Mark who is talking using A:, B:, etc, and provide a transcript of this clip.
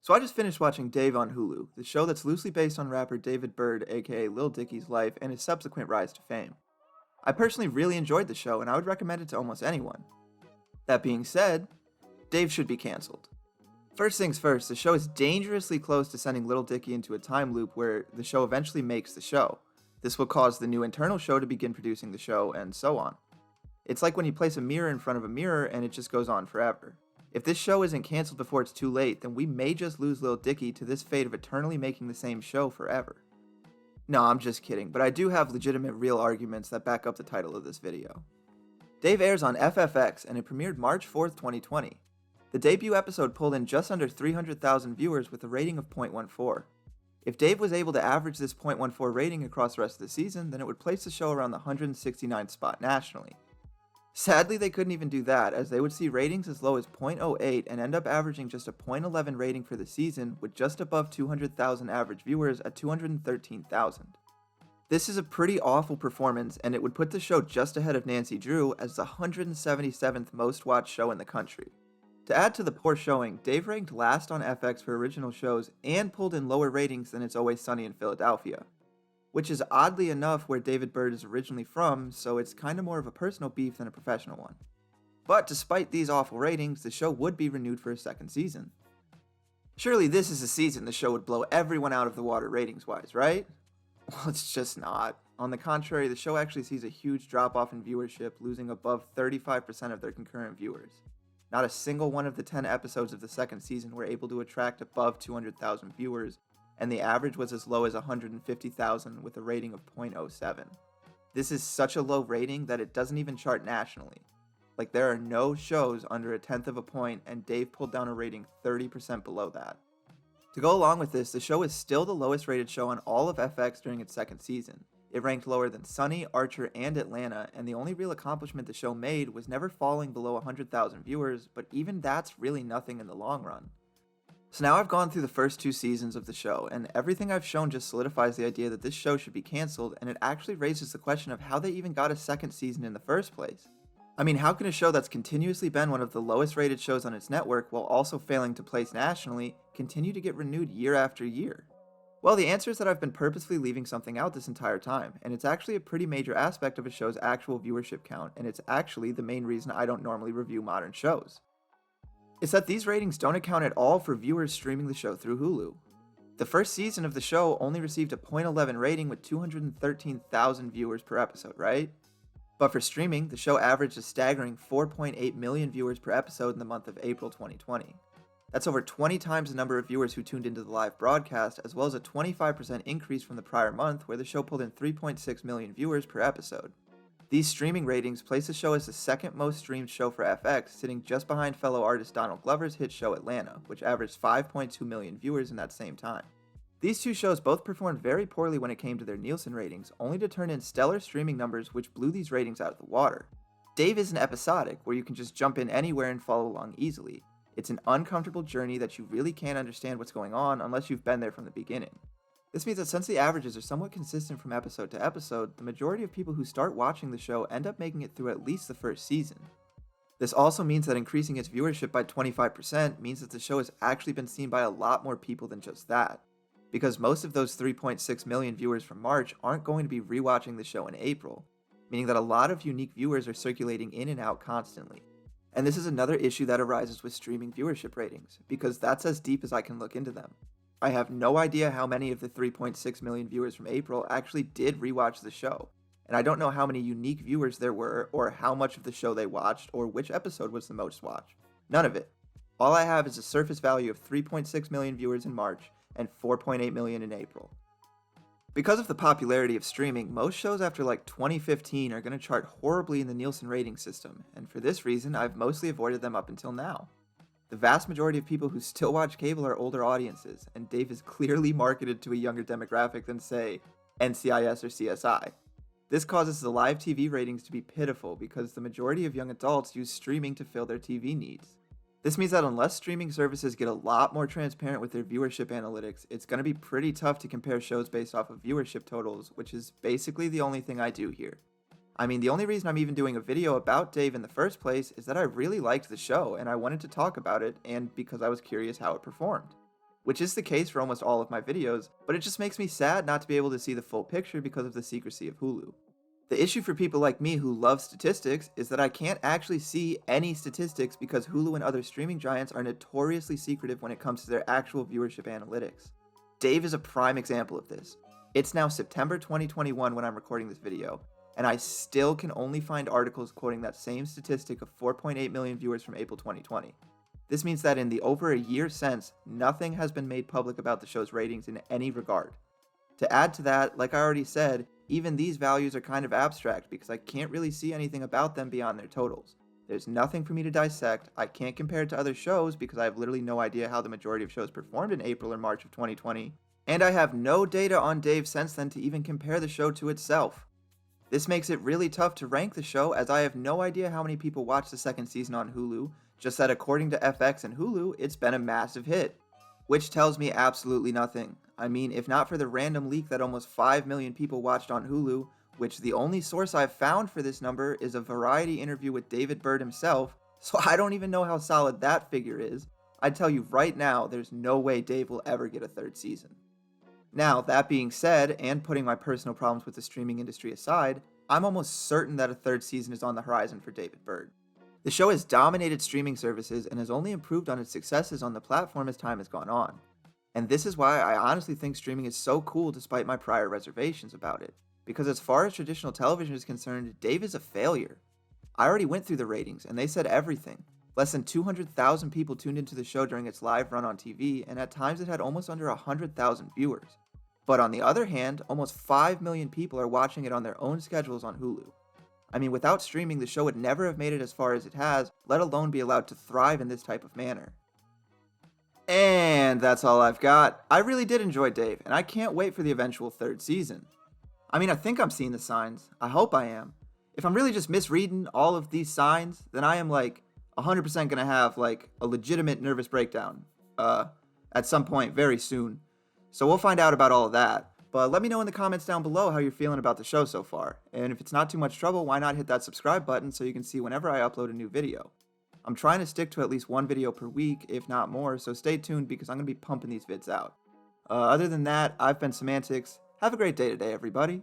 A: So I just finished watching Dave on Hulu, the show that's loosely based on rapper David Burd, aka Lil Dicky's life and his subsequent rise to fame. I personally really enjoyed the show and I would recommend it to almost anyone. That being said, Dave should be cancelled. First things first, the show is dangerously close to sending Lil Dicky into a time loop where the show eventually makes the show. This will cause the new internal show to begin producing the show, and so on. It's like when you place a mirror in front of a mirror and it just goes on forever. If this show isn't canceled before it's too late, then we may just lose Lil Dicky to this fate of eternally making the same show forever. No, I'm just kidding, but I do have legitimate real arguments that back up the title of this video. Dave airs on FFX and it premiered March 4th, 2020. The debut episode pulled in just under 300,000 viewers with a rating of 0.14. If Dave was able to average this 0.14 rating across the rest of the season, then it would place the show around the 169th spot nationally. Sadly, they couldn't even do that, as they would see ratings as low as 0.08 and end up averaging just a 0.11 rating for the season, with just above 200,000 average viewers at 213,000. This is a pretty awful performance, and it would put the show just ahead of Nancy Drew as the 177th most watched show in the country. To add to the poor showing, Dave ranked last on FX for original shows and pulled in lower ratings than It's Always Sunny in Philadelphia, which is oddly enough where David Burd is originally from, so it's kinda more of a personal beef than a professional one. But despite these awful ratings, the show would be renewed for a second season. Surely this is a season the show would blow everyone out of the water ratings-wise, right? Well, it's just not. On the contrary, the show actually sees a huge drop-off in viewership, losing above 35% of their concurrent viewers. Not a single one of the 10 episodes of the second season were able to attract above 200,000 viewers, and the average was as low as 150,000 with a rating of 0.07. This is such a low rating that it doesn't even chart nationally. Like, there are no shows under a tenth of a point, and Dave pulled down a rating 30% below that. To go along with this, the show is still the lowest rated show on all of FX during its second season. It ranked lower than Sunny, Archer, and Atlanta, and the only real accomplishment the show made was never falling below 100,000 viewers, but even that's really nothing in the long run. So now I've gone through the first two seasons of the show, and everything I've shown just solidifies the idea that this show should be cancelled, and it actually raises the question of how they even got a second season in the first place. I mean, how can a show that's continuously been one of the lowest rated shows on its network, while also failing to place nationally, continue to get renewed year after year? Well, the answer is that I've been purposefully leaving something out this entire time, and it's actually a pretty major aspect of a show's actual viewership count, and it's actually the main reason I don't normally review modern shows. It's that these ratings don't account at all for viewers streaming the show through Hulu. The first season of the show only received a 0.11 rating with 213,000 viewers per episode, right? But for streaming, the show averaged a staggering 4.8 million viewers per episode in the month of April 2020. That's over 20 times the number of viewers who tuned into the live broadcast, as well as a 25% increase from the prior month where the show pulled in 3.6 million viewers per episode. These streaming ratings place the show as the second most streamed show for FX, sitting just behind fellow artist Donald Glover's hit show Atlanta, which averaged 5.2 million viewers in that same time. These two shows both performed very poorly when it came to their Nielsen ratings, only to turn in stellar streaming numbers which blew these ratings out of the water. Dave isn't episodic, where you can just jump in anywhere and follow along easily. It's an uncomfortable journey that you really can't understand what's going on unless you've been there from the beginning. This means that since the averages are somewhat consistent from episode to episode, the majority of people who start watching the show end up making it through at least the first season. This also means that increasing its viewership by 25% means that the show has actually been seen by a lot more people than just that, because most of those 3.6 million viewers from March aren't going to be rewatching the show in April, meaning that a lot of unique viewers are circulating in and out constantly. And this is another issue that arises with streaming viewership ratings, because that's as deep as I can look into them. I have no idea how many of the 3.6 million viewers from April actually did rewatch the show, and I don't know how many unique viewers there were, or how much of the show they watched, or which episode was the most watched. None of it. All I have is a surface value of 3.6 million viewers in March, and 4.8 million in April. Because of the popularity of streaming, most shows after like 2015 are going to chart horribly in the Nielsen rating system, and for this reason, I've mostly avoided them up until now. The vast majority of people who still watch cable are older audiences, and Dave is clearly marketed to a younger demographic than, say, NCIS or CSI. This causes the live TV ratings to be pitiful because the majority of young adults use streaming to fill their TV needs. This means that unless streaming services get a lot more transparent with their viewership analytics, it's going to be pretty tough to compare shows based off of viewership totals, which is basically the only thing I do here. I mean, the only reason I'm even doing a video about Dave in the first place is that I really liked the show and I wanted to talk about it, and because I was curious how it performed. which is the case for almost all of my videos, but it just makes me sad not to be able to see the full picture because of the secrecy of Hulu. The issue for people like me who love statistics is that I can't actually see any statistics because Hulu and other streaming giants are notoriously secretive when it comes to their actual viewership analytics. Dave is a prime example of this. It's now September 2021 when I'm recording this video, and I still can only find articles quoting that same statistic of 4.8 million viewers from April 2020. This means that in the over a year since, nothing has been made public about the show's ratings in any regard. To add to that, like I already said, even these values are kind of abstract because I can't really see anything about them beyond their totals. There's nothing for me to dissect, I can't compare it to other shows because I have literally no idea how the majority of shows performed in April or March of 2020, and I have no data on Dave since then to even compare the show to itself. This makes it really tough to rank the show as I have no idea how many people watched the second season on Hulu, just that according to FX and Hulu, it's been a massive hit. Which tells me absolutely nothing. I mean, if not for the random leak that almost 5 million people watched on Hulu, which the only source I've found for this number is a Variety interview with David Burd himself, so I don't even know how solid that figure is, I'd tell you right now there's no way Dave will ever get a third season. Now, that being said, and putting my personal problems with the streaming industry aside, I'm almost certain that a third season is on the horizon for David Burd. The show has dominated streaming services and has only improved on its successes on the platform as time has gone on. And this is why I honestly think streaming is so cool despite my prior reservations about it. Because as far as traditional television is concerned, Dave is a failure. I already went through the ratings, and they said everything. Less than 200,000 people tuned into the show during its live run on TV, and at times it had almost under 100,000 viewers. But on the other hand, almost 5 million people are watching it on their own schedules on Hulu. I mean, without streaming, the show would never have made it as far as it has, let alone be allowed to thrive in this type of manner. And that's all I've got. I really did enjoy Dave, and I can't wait for the eventual third season. I mean, I think I'm seeing the signs. I hope I am. If I'm really just misreading all of these signs, then I am 100% gonna have a legitimate nervous breakdown at some point very soon. So we'll find out about all of that. But let me know in the comments down below how you're feeling about the show so far. And if it's not too much trouble, why not hit that subscribe button so you can see whenever I upload a new video. I'm trying to stick to at least one video per week, if not more, so stay tuned because I'm going to be pumping these vids out. Other than that, I've been Semantics. Have a great day today, everybody.